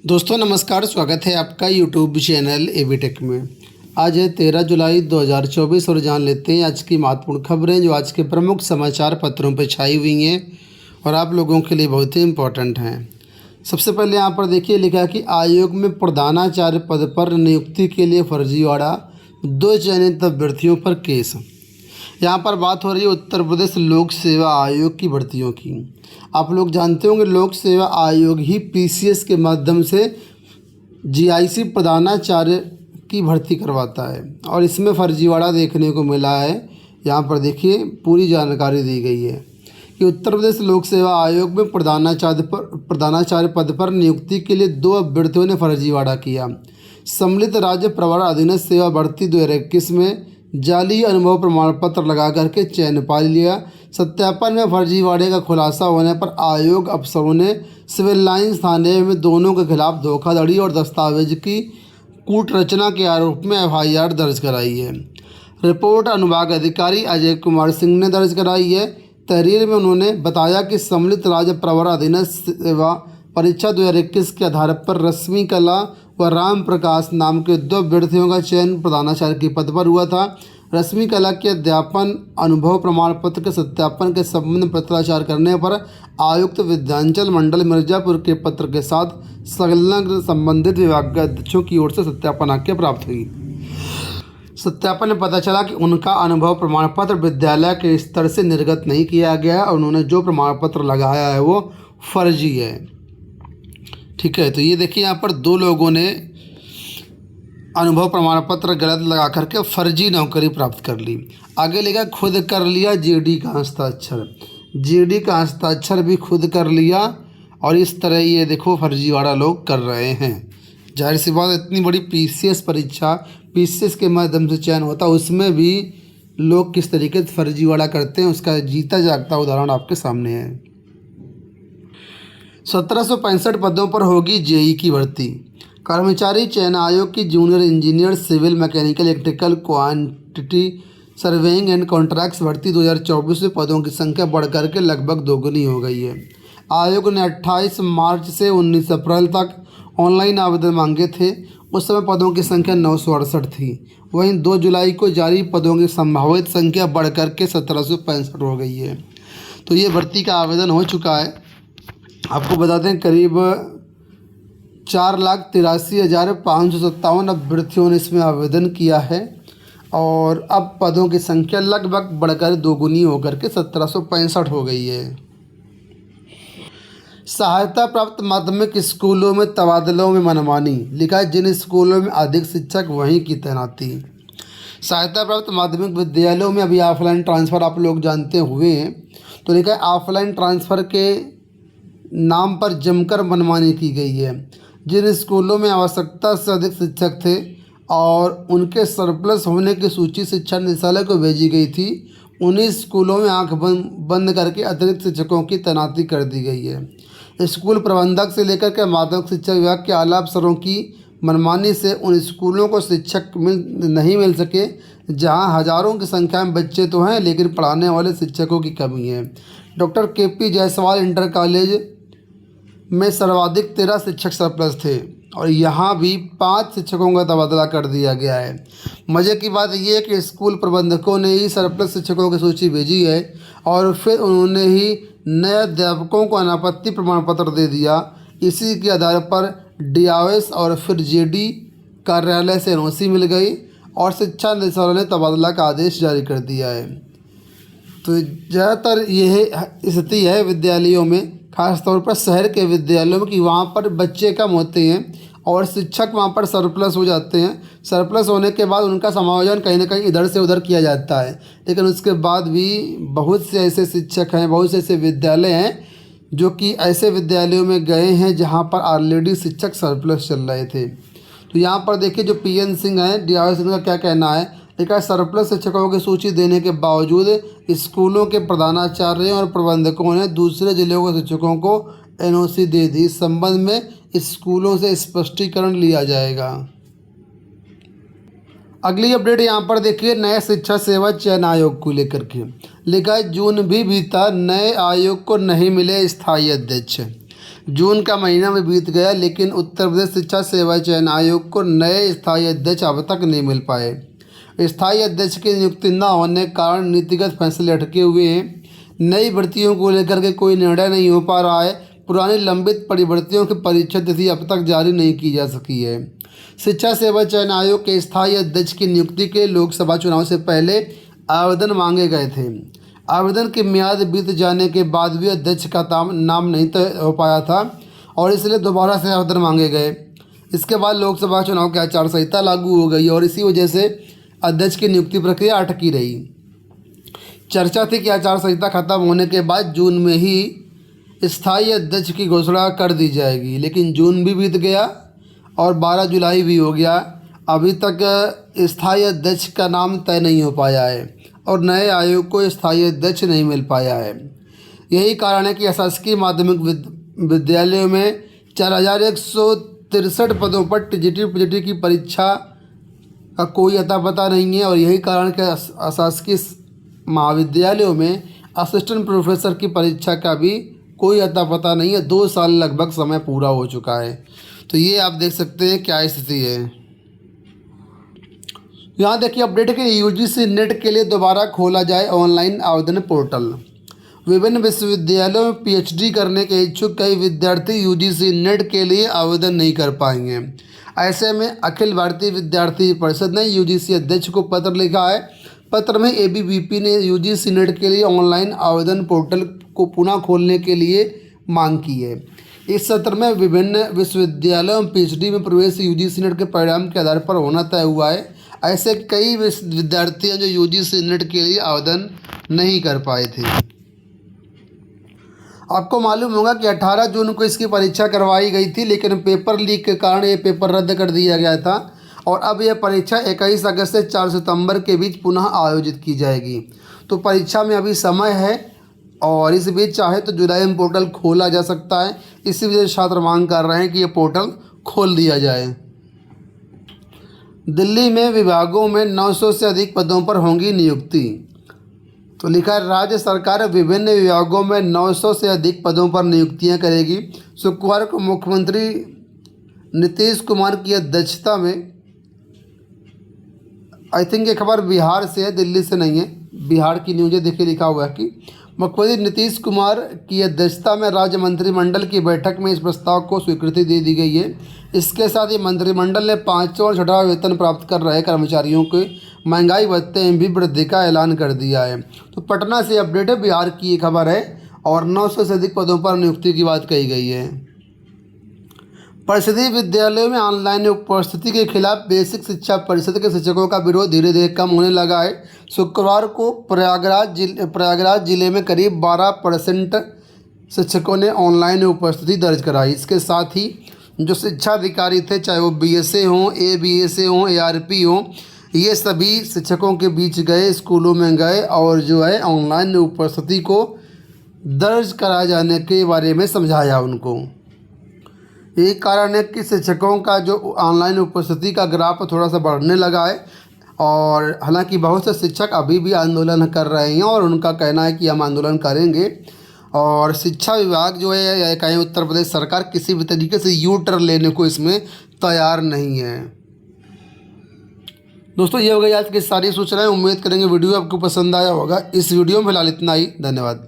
दोस्तों नमस्कार, स्वागत है आपका यूट्यूब चैनल एबी टेक में। आज है 13 जुलाई 2024 और जान लेते हैं आज की महत्वपूर्ण खबरें जो आज के प्रमुख समाचार पत्रों पर छाई हुई हैं और आप लोगों के लिए बहुत ही इम्पोर्टेंट हैं। सबसे पहले यहाँ पर देखिए लिखा है कि आयोग में प्रधानाचार्य पद पर नियुक्ति के लिए फर्जीवाड़ा, 2 चयनित अभ्यर्थियों पर केस। यहाँ पर बात हो रही है उत्तर प्रदेश लोक सेवा आयोग की भर्तियों की। आप लोग जानते होंगे लोक सेवा आयोग ही पीसीएस के माध्यम से जीआईसी प्रधानाचार्य की भर्ती करवाता है और इसमें फर्जीवाड़ा देखने को मिला है। यहाँ पर देखिए पूरी जानकारी दी गई है कि उत्तर प्रदेश लोक सेवा आयोग में प्रधानाचार्य पद पर नियुक्ति के लिए 2 अभ्यर्थियों ने फर्जीवाड़ा किया। सम्मिलित राज्य प्रवर अधीनस्थ सेवा भर्ती 2021 में जाली अनुभव प्रमाण पत्र लगा करके चयन पा लिया। सत्यापन में फर्जीवाड़े का खुलासा होने पर आयोग अफसरों ने सिविल लाइंस थाने में दोनों के खिलाफ धोखाधड़ी और दस्तावेज की कूट रचना के आरोप में एफआईआर दर्ज कराई है। रिपोर्ट अनुभाग अधिकारी अजय कुमार सिंह ने दर्ज कराई है। तहरीर में उन्होंने बताया कि सम्मिलित राज्य प्रवर अधीनस्थ सेवा परीक्षा 2021 के आधार पर रश्मि कला व राम प्रकाश नाम के 2 अभ्यर्थियों का चयन प्रधानाचार्य के पद पर हुआ था। रश्मि कला के अध्यापन अनुभव प्रमाण पत्र के सत्यापन के संबंध में पत्राचार करने पर आयुक्त विध्यांचल मंडल मिर्जापुर के पत्र के साथ संलग्न संबंधित विभागाध्यक्षों की ओर से सत्यापन आज्ञा प्राप्त हुई। सत्यापन में पता चला कि उनका अनुभव प्रमाण पत्र विद्यालय के स्तर से निर्गत नहीं किया गया और उन्होंने जो प्रमाण पत्र लगाया है वो फर्जी है। ठीक है, तो ये देखिए यहाँ पर 2 लोगों ने अनुभव प्रमाण पत्र गलत लगा करके फर्जी नौकरी प्राप्त कर ली। आगे लिखा खुद कर लिया जीडी का हस्ताक्षर। जीडी का हस्ताक्षर भी खुद कर लिया और इस तरह ये देखो फर्जीवाड़ा लोग कर रहे हैं। जाहिर सी बात, इतनी बड़ी पीसीएस परीक्षा पीसीएस के माध्यम से चयन होता, उसमें भी लोग किस तरीके से फर्जीवाड़ा करते हैं उसका जीता जागता उदाहरण आपके सामने है। 1765 पदों पर होगी जेई की भर्ती। कर्मचारी चयन आयोग की junior engineer civil mechanical electrical quantity surveying and contracts भर्ती 2024 में पदों की संख्या बढ़कर के लगभग दोगुनी हो गई है। आयोग ने 28 मार्च से 19 अप्रैल तक ऑनलाइन आवेदन मांगे थे। उस समय पदों की संख्या 968 थी। वहीं 2 जुलाई को जारी पदों की संभावित संख्या बढ़कर के 1765 हो गई है। तो ये भर्ती का आवेदन हो चुका है। आपको बता दें करीब 4,83,557 अभ्यर्थियों ने इसमें आवेदन किया है और अब पदों की संख्या लगभग बढ़कर दोगुनी होकर के 1765 हो गई है। सहायता प्राप्त माध्यमिक स्कूलों में तबादलों में मनमानी। लिखा है जिन स्कूलों में अधिक शिक्षक वहीं की तैनाती। सहायता प्राप्त माध्यमिक विद्यालयों में अभी ऑफलाइन ट्रांसफ़र आप लोग जानते हुए हैं, तो लिखा है ऑफलाइन ट्रांसफ़र के नाम पर जमकर मनमानी की गई है। जिन स्कूलों में आवश्यकता से अधिक शिक्षक थे और उनके सरप्लस होने की सूची शिक्षा निदेशालय को भेजी गई थी, उन्हीं स्कूलों में आंख बंद करके अतिरिक्त शिक्षकों की तैनाती कर दी गई है। स्कूल प्रबंधक से लेकर के माध्यमिक शिक्षा विभाग के आला अफसरों की मनमानी से उन स्कूलों को शिक्षक नहीं मिल सके जहां हज़ारों की संख्या में बच्चे तो हैं लेकिन पढ़ाने वाले शिक्षकों की कमी है। Doctor KP Jaiswal inter college में सर्वाधिक 13 शिक्षक सरप्लस थे और यहाँ भी 5 शिक्षकों का तबादला कर दिया गया है। मज़े की बात यह है कि स्कूल प्रबंधकों ने ही सरप्लस शिक्षकों की सूची भेजी है और फिर उन्होंने ही नए अध्यापकों को अनापत्ति प्रमाण पत्र दे दिया। इसी के आधार पर डीआईएस और फिर जेडी कार्यालय से एनओसी मिल गई और शिक्षा निदेशालय ने तबादला का आदेश जारी कर दिया है। तो ज़्यादातर यह स्थिति है विद्यालयों में, खासतौर पर शहर के विद्यालयों में, कि वहाँ पर बच्चे कम होते हैं और शिक्षक वहाँ पर सरप्लस हो जाते हैं। सरप्लस होने के बाद उनका समायोजन कहीं ना कहीं इधर से उधर किया जाता है, लेकिन उसके बाद भी बहुत से ऐसे शिक्षक हैं, बहुत से ऐसे विद्यालय हैं जो कि ऐसे विद्यालयों में गए हैं जहाँ पर ऑलरेडी शिक्षक सरप्लस चल रहे थे। तो यहाँ पर देखिए जो पीएन सिंह हैं, डीआईएस का क्या कहना है। लेकिन सरप्लस शिक्षकों की सूची देने के बावजूद स्कूलों के प्रधानाचार्य और प्रबंधकों ने दूसरे जिलों के शिक्षकों को एनओसी दे दी। इस संबंध में स्कूलों से स्पष्टीकरण लिया जाएगा। अगली अपडेट यहाँ पर देखिए नए शिक्षा सेवा चयन आयोग को लेकर के। लिखा है जून भी बीता, नए आयोग को नहीं मिले स्थायी अध्यक्ष। जून का महीना में बीत गया, लेकिन उत्तर प्रदेश शिक्षा सेवा चयन आयोग को नए स्थायी अध्यक्ष अब तक नहीं मिल पाए। स्थायी अध्यक्ष की नियुक्ति न होने के कारण नीतिगत फैसले अटके हुए हैं। नई भर्तियों को लेकर के कोई निर्णय नहीं हो पा रहा है। पुरानी लंबित परिभर्तियों की परीक्षा तिथि अब तक जारी नहीं की जा सकी है। शिक्षा सेवा चयन आयोग के स्थायी अध्यक्ष की नियुक्ति के लोकसभा चुनाव से पहले आवेदन मांगे गए थे। आवेदन की मियाद बीत जाने के बाद भी अध्यक्ष का नाम नहीं तय हो पाया था और इसलिए दोबारा से आवेदन मांगे गए। इसके बाद लोकसभा चुनाव की आचार संहिता लागू हो गई और इसी वजह से अध्यक्ष की नियुक्ति प्रक्रिया अटकी रही। चर्चा थी कि आचार संहिता खत्म होने के बाद जून में ही स्थायी अध्यक्ष की घोषणा कर दी जाएगी, लेकिन जून भी बीत गया और 12 जुलाई भी हो गया। अभी तक स्थायी अध्यक्ष का नाम तय नहीं हो पाया है और नए आयोग को स्थायी अध्यक्ष नहीं मिल पाया है। यही कारण है कि शासकीय माध्यमिक विद्यालयों में 4163 पदों पर टीजीटी पीजीटी की परीक्षा का कोई अता पता नहीं है और यही कारण कि शासकीय महाविद्यालयों में असिस्टेंट प्रोफेसर की परीक्षा का भी कोई अता पता नहीं है। 2 साल लगभग समय पूरा हो चुका है। तो ये आप देख सकते हैं क्या स्थिति है। यहाँ देखिए अपडेट कि यूजीसी नेट के लिए दोबारा खोला जाए ऑनलाइन आवेदन पोर्टल। विभिन्न विश्वविद्यालयों में पीएचडी करने के इच्छुक कई विद्यार्थी यूजीसी नेट के लिए आवेदन नहीं कर पाएंगे। ऐसे में अखिल भारतीय विद्यार्थी परिषद ने यूजीसी अध्यक्ष को पत्र लिखा है। पत्र में एबीवीपी ने यूजीसी नेट के लिए ऑनलाइन आवेदन पोर्टल को पुनः खोलने के लिए मांग की है। इस सत्र में विभिन्न विश्वविद्यालयों में पीएचडी में प्रवेश यूजीसी नेट के परिणाम के आधार पर होना तय हुआ है। ऐसे कई विद्यार्थी हैं जो यूजीसी नेट के लिए आवेदन नहीं कर पाए थे। आपको मालूम होगा कि 18 जून को इसकी परीक्षा करवाई गई थी, लेकिन पेपर लीक के कारण ये पेपर रद्द कर दिया गया था और अब यह परीक्षा 21 अगस्त से 4 सितंबर के बीच पुनः आयोजित की जाएगी। तो परीक्षा में अभी समय है और इस बीच चाहे तो जुलाई में पोर्टल खोला जा सकता है। इसी वजह से छात्र मांग कर रहे हैं कि ये पोर्टल खोल दिया जाए। दिल्ली में विभागों में 900 से अधिक पदों पर होंगी नियुक्ति। तो लिखा है राज्य सरकार विभिन्न विभागों में 900 से अधिक पदों पर नियुक्तियां करेगी। शुक्रवार को मुख्यमंत्री नीतीश कुमार की अध्यक्षता में, आई थिंक ये खबर बिहार से है, दिल्ली से नहीं है, बिहार की न्यूज़ देखिए लिखा हुआ है कि मुख्यमंत्री नीतीश कुमार की अध्यक्षता में राज्य मंत्रिमंडल की बैठक में इस प्रस्ताव को स्वीकृति दे दी गई है। इसके साथ ही मंत्रिमंडल ने 5वां और 6वां वेतन प्राप्त कर रहे कर्मचारियों के महंगाई भत्ते में भी वृद्धि का ऐलान कर दिया है। तो पटना से अपडेट है, बिहार की ये खबर है और 900 से अधिक पदों पर नियुक्ति की बात कही गई है। परिषदीय विद्यालयों में ऑनलाइन उपस्थिति के खिलाफ बेसिक शिक्षा परिषद के शिक्षकों का विरोध धीरे धीरे कम होने लगा है। शुक्रवार को प्रयागराज जिले में करीब 12% शिक्षकों ने ऑनलाइन उपस्थिति दर्ज कराई। इसके साथ ही जो शिक्षा अधिकारी थे, चाहे वो बीएसए हों, एबीएसए हों, एआरपी हों, ये सभी शिक्षकों के बीच गए, स्कूलों में गए और जो है ऑनलाइन उपस्थिति को दर्ज कराए जाने के बारे में समझाया उनको। यही कारण है कि शिक्षकों का जो ऑनलाइन उपस्थिति का ग्राफ थोड़ा सा बढ़ने लगा है और हालांकि बहुत से शिक्षक अभी भी आंदोलन कर रहे हैं और उनका कहना है कि हम आंदोलन करेंगे और शिक्षा विभाग जो है या कहें उत्तर प्रदेश सरकार किसी भी तरीके से यू टर्न लेने को इसमें तैयार नहीं है। दोस्तों ये हो गई आज की सारी सूचनाएं। उम्मीद करेंगे वीडियो आपको पसंद आया होगा। इस वीडियो में फिलहाल इतना ही। धन्यवाद।